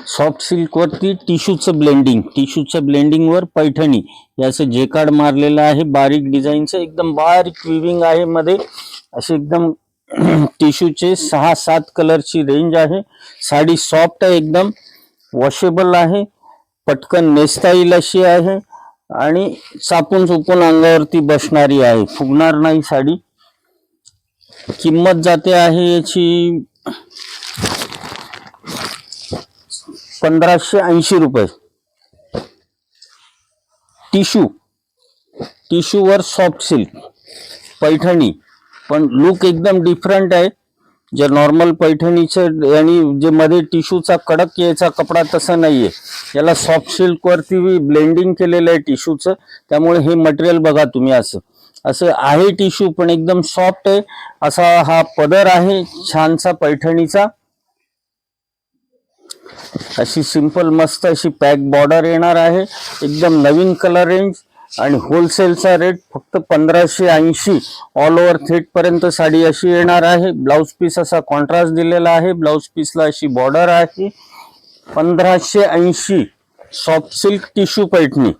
Soft silk वरती टिश्यूचं blending वर पैठणी याचं जेकार्ड मारलेलं आहे, बारीक डिझाईनचं एकदम बारीक विविंग आहे मध्ये, असे एकदम टिश्यूचे 6-7 कलरची रेंज आहे। साडी सॉफ्ट आहे, एकदम वॉशेबल आहे, पटकन नेसता येईल अशी आहे आणि चापून चुपून अंगावरती बसणारी आहे, फुगणार नाही साडी। किंमत जाते आहे याची 1580 रुपये। टिश्यू वर सॉफ्ट सिल्क पैठणी, पण लुक एकदम डिफरंट आहे। जे नॉर्मल पैठणीचं आणि जे मध्ये टिश्यूचा कडक यायचा कपडा तसं नाहीये, याला सॉफ्ट सिल्क वरती ब्लेंडिंग केलेलं आहे टिश्यूचं, त्यामुळे हे मटेरियल बघा तुम्ही असं आहे टिश्यू पण एकदम सॉफ्ट आहे। असा हा पदर आहे छानसा पैठणीचा, अशी सिंपल मस्त अशी पॅक बॉर्डर येणार आहे, एकदम नवीन कलर रेंज आणि होलसेलचा रेट फक्त 1580। ऑल ओव्हर थ्रेड पर्यंत साडी अशी येणार आहे। ब्लाउज पीस असा कॉन्ट्रास्ट दिलेला आहे, ब्लाउज पीसला अशी बॉर्डर आहे। 1580 सॉफ्ट सिल्क टिश्यू पैठणी।